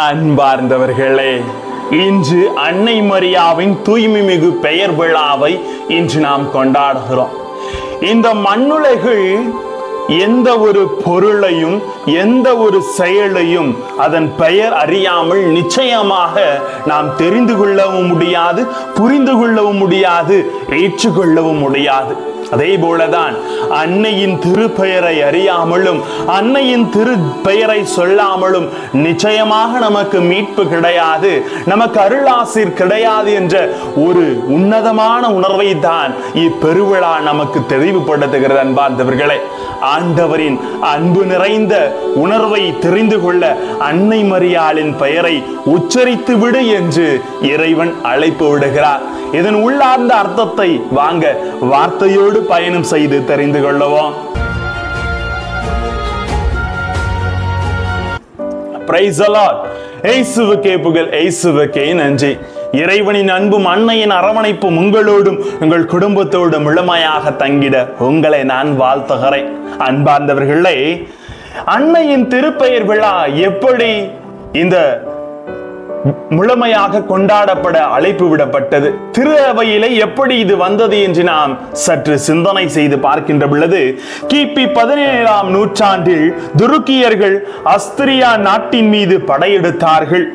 அன்பார்ந்தவர்களே, இன்று அன்னை மரியாவின் தூய்மை மிகு பெயர் விழாவை இன்று நாம் கொண்டாடுகிறோம். இந்த மண்ணுலகில் எந்த ஒரு பொருளையும் எந்த ஒரு செயலையும் அதன் பெயர் அறியாமல் நிச்சயமாக நாம் தெரிந்து கொள்ளவும் முடியாது, புரிந்து கொள்ளவும் முடியாது, ஏற்றுக்கொள்ளவும் முடியாது. அதே போலதான் அன்னையின் திருப்பெயரை அறியாமலும் அன்னையின் திருப்பெயரை சொல்லாமலும் நிச்சயமாக நமக்கு மீட்பு கிடையாது, நமக்கு அருளாசிர் கிடையாது என்ற ஒரு உன்னதமான உணர்வை தான் இப்பெருவிழா நமக்கு தெளிவுபடுத்துகிறது. அன்பார்ந்தவர்களே, ஆண்டவரின் அன்பு நிறைந்த உணர்வை தெரிந்து கொள்ள அன்னை மரியாளின் பெயரை உச்சரித்து விடு என்று இறைவன் அழைப்பு விடுகிறார். இதன் உள்ளார்ந்த அர்த்தத்தை வாங்க வார்த்தையோடு பயணம் செய்து தெரிந்து கொள்ளுவோம். Praise the Lord. இயேசுவுக்கே புகழ், இயேசுவுக்கே நன்றி. இறைவனின் அன்பும் அன்னையின் அரவணைப்பும் உங்களோடும் உங்கள் குடும்பத்தோடும் முழுமையாக தங்கிட உங்களை நான் வாழ்த்துகிறேன். அன்பார்ந்தவர்களே, அன்னையின் திருப்பெயர் விழா எப்படி இந்த முழுமையாக கொண்டாடப்பட அழைப்பு விடப்பட்டது, திரு அவையிலே எப்படி இது வந்தது என்று நாம் சற்று சிந்தனை செய்து பார்க்கின்ற பொழுது, கிபி 17ஆம் நூற்றாண்டில் துருக்கியர்கள் ஆஸ்திரியா நாட்டின் மீது படையெடுத்தார்கள்.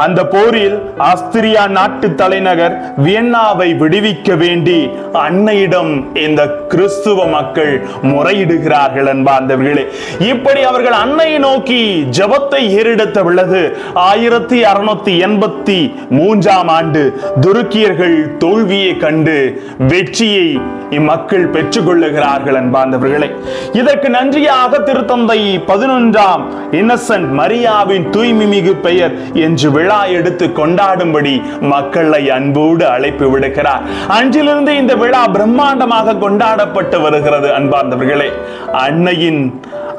அந்த போரில் ஆஸ்திரியா நாட்டு தலைநகர் வியன்னாவை விடுவிக்க வேண்டி அன்னையிடம் இந்த கிறிஸ்துவ மக்கள் முறையிடுகிறார்கள். அன்பார்ந்தவர்களே, இப்படி அவர்கள் அன்னையை நோக்கி ஜெபத்தை ஏறெடுத்த பொழுது 1683ஆம் ஆண்டு துருக்கியர்கள் தோல்வியை கண்டு வெற்றியை இம்மக்கள் பெற்றுக் கொள்ளுகிறார்கள். அன்பார்ந்தவர்களே, இதற்கு நன்றியாக திருத்தந்தை 11ஆம் இன்னசென்ட் மரியாவின் தூய்மை மிகு பெயர் என்று விழா எடுத்து கொண்டாடும்படி மக்களை அன்போடு அழைப்பு விடுக்கிறார். அன்றிலிருந்து இந்த விழா பிரம்மாண்டமாக கொண்டாடப்பட்டு வருகிறது. அன்பார்ந்தவர்களே, அன்னையின்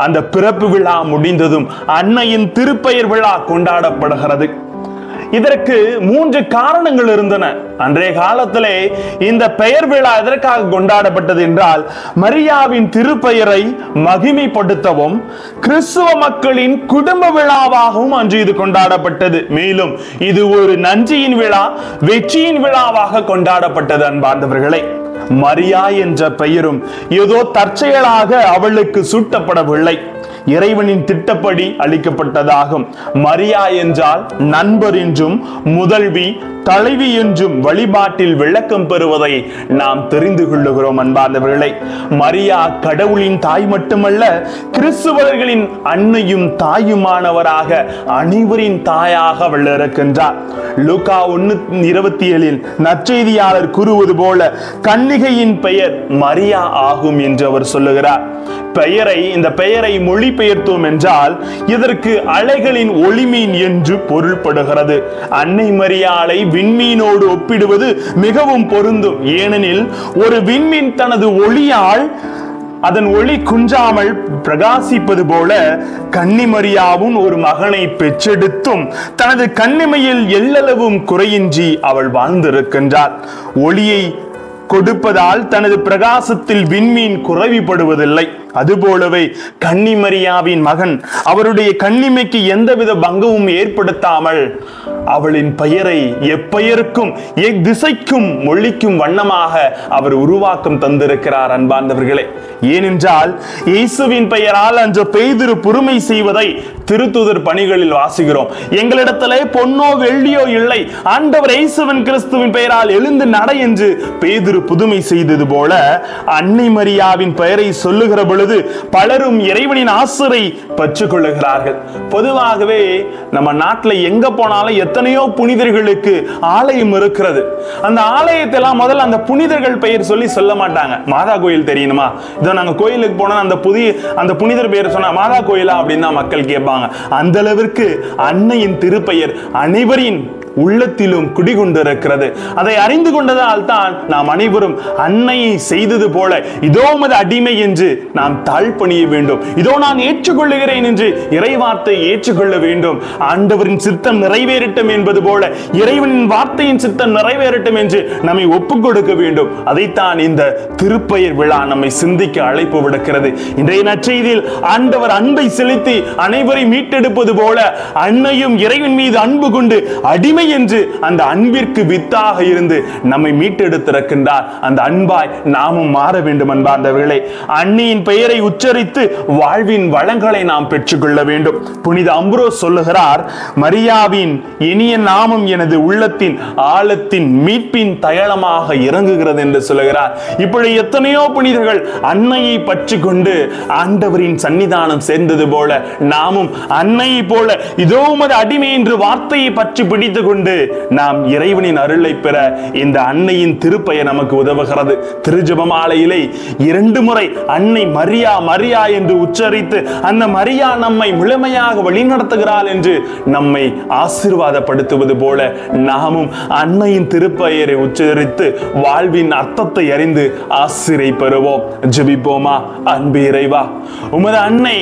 அந்த பிறப்பு விழா முடிந்ததும் அன்னையின் திருப்பெயர் விழா கொண்டாடப்படுகிறது. இதற்கு 3 காரணங்கள் இருந்தன. அன்றைய காலத்திலே இந்த பெயர் விழா எதற்காக கொண்டாடப்பட்டது என்றால், மரியாவின் திருப்பெயரை மகிமைப்படுத்தவும் கிறிஸ்துவ மக்களின் குடும்ப விழாவாகவும் அன்று இது கொண்டாடப்பட்டது. மேலும் இது ஒரு நன்றியின் விழா, வெற்றியின் விழாவாக கொண்டாடப்பட்டது. அன்பார்ந்தவர்களே, மரியா என்ற பெயரும் ஏதோ தற்செயலாக அவளுக்கு சூட்டப்படவில்லை, இறைவனின் திட்டப்படி அளிக்கப்பட்டதாகும். மரியா என்றால் நண்பர் என்றும் முதல்வி, தலைவி என்றும் வழிபாட்டில் விளக்கம் பெறுவதை நாம் தெரிந்து கொள்ளுகிறோம். அன்பார்ந்தவர்களே, மரியா கடவுளின் தாய் மட்டுமல்ல, கிறிஸ்துவர்களின் அன்னையும் தாயுமானவராக அனைவரின் தாயாக அவள் இருக்கின்றார். லூக்கா 1:27 நற்செய்தியாளர் கூறுவது போல கன்னிகையின் பெயர் மரியா ஆகும் என்று அவர் சொல்லுகிறார். இந்த பெயரை மொழிபெயர்த்தோம் என்றால் இதற்கு அலைகளின் ஒளிமீன் என்று பொருள்படுகிறது. அன்னை மரியாளை விண்மீனோடு ஒப்பிடுவது மிகவும் பொருந்தும். ஏனெனில் ஒரு விண்மீன் தனது ஒளியால் அதன் ஒளி குன்றாமல் பிரகாசிப்பது போல கன்னிமரியாவும் ஒரு மகனை பெற்றெடுத்தும் தனது கன்னிமையில் எல்லளவும் குறையின்றி அவள் வாழ்ந்திருக்கின்றார். ஒளியை கொடுப்பதால் தனது பிரகாசத்தில் விண்மீன் குறைவுபடுவதில்லை. அதுபோலவே கன்னிமரியாவின் மகன் அவருடைய கன்னிமைக்கு எந்தவித பங்கமும் ஏற்படுத்தாமல் அவளின் பெயரை எப்பெயருக்கும் திசைக்கும் மொழிக்கும் வண்ணமாக அவர் உருவாக்கம் தந்திருக்கிறார். அன்பார்ந்தவர்களே, ஏனென்றால் இயேசுவின் பெயரால் அன்று பேதுரு புதுமை செய்வதை திருத்துதர் பணிகளில் வாசிக்கிறோம். எங்களிடத்திலே பொன்னோ வெள்ளியோ இல்லை, ஆண்டவர் இயேசுவின் கிறிஸ்துவின் பெயரால் எழுந்து நட என்று பேதுரு புதுமை செய்தது போல அன்னை மரியாவின் பெயரை சொல்லுகிற பொழுது பலரும் இறைவனின் ஆசிரை பெற்றுக் கொள்ளுகிறார்கள். பொதுவாகவே நம்ம நாட்டில் எங்க போனாலும் எத்தனையோ புனிதர்களுக்கு ஆலயம் இருக்கிறது. அந்த ஆலயத்தெல்லாம் முதல்ல அந்த புனிதர்கள் பெயர் சொல்லி சொல்ல மாட்டாங்க. மாதா கோயில் தெரியணுமா, இதோ நாங்க கோயிலுக்கு போனா அந்த புனிதர் பெயர் சொன்னா மாதா கோயிலா அப்படின்னு தான் மக்கள் கேட்பாங்க. அந்த அளவிற்கு அன்னையின் திருப்பெயர் அனைவரின் உள்ளத்திலும் குடிகொண்டிருக்கிறது. அதை அறிந்து கொண்டதால் தான் நாம் அனைவரும் அன்னையை செய்தது போல இதோ உமது அடிமை என்று நாம் தாழ்பணிய வேண்டும். இதோ நான் ஏற்றுக்கொள்ளுகிறேன் என்று இறைவார்த்தை ஏற்றுக்கொள்ள வேண்டும். ஆண்டவரின் சித்தம் நிறைவேறட்டும் என்பது போல இறைவனின் வார்த்தையின் சித்தம் நிறைவேறட்டும் என்று நம்மை ஒப்புக் கொடுக்க வேண்டும். அதைத்தான் இந்த திருப்பெயர் விழா நம்மை சிந்திக்க அழைப்பு விடுக்கிறது. இன்றைய நற்செய்தியில் ஆண்டவர் அன்பை செலுத்தி அனைவரை மீட்டெடுப்பது போல அன்னையும் இறைவன் மீது அன்பு கொண்டு அடிமை என்று அந்த அன்பிற்கு வித்தாக இருந்து நம்மை மீட்டெடுத்திருக்கின்றார். அந்த அன்பாய் நாமும் மாற வேண்டும். அன்பார்ந்தவர்களே, அன்னையின் பெயரை உச்சரித்து வாழ்வின் வளங்களை நாம் பெற்றுக்கொள்ள வேண்டும். புனித அம்ப்ரோஸ் சொல்லுகிறார், மரியாவின் இனிய நாமம் எனது உள்ளத்தின் ஆழத்தின் மீட்பின் தயலமாக இறங்குகிறது என்று சொல்லுகிறார். இப்படி எத்தனையோ புனிதர்கள் அன்னையை பற்றி கொண்டு ஆண்டவரின் சன்னிதானம் சேர்ந்தது போல நாமும் அன்னையை போல இதோ உமது அடிமை என்று வார்த்தையை பற்றி பிடித்துக் கொண்டு நாம் இறைவனின் அருளை பெற இந்த அன்னையின் திருப்பெயர் நமக்கு உதவுகிறது. திருஜெபமாலையிலே 2 முறை அன்னை மரியா மரியா என்று உச்சரித்து அந்த மரியா நம்மை முழுமையாக வழிநடத்துகிறாள் என்று நம்மை ஆசீர்வாதப்படுத்துவது போல நாமும் அன்னையின் திருப்பெயரை உச்சரித்து வாழ்வின் அர்த்தத்தை அறிந்து ஆசிரை பெறுவோம். ஜெபிப்போமா. அன்பு இறைவா, உமது அன்னை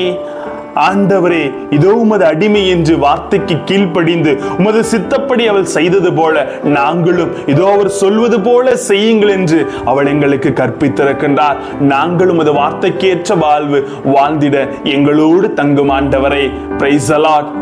ஆண்டவரே இதோ உமது அடிமை என்று வார்த்தைக்கு கீழ்ப்படிந்து உமது சித்தப்படி அவள் செய்தது போல நாங்களும் இதோ அவர் சொல்வது போல செய்யுங்கள் என்று அவள் எங்களுக்கு கற்பித்திருக்கின்றார். நாங்களும் அது வார்த்தைக்கேற்ற வாழ்வு வாழ்ந்திட எங்களோடு தங்கும் ஆண்டவரே. Praise the Lord.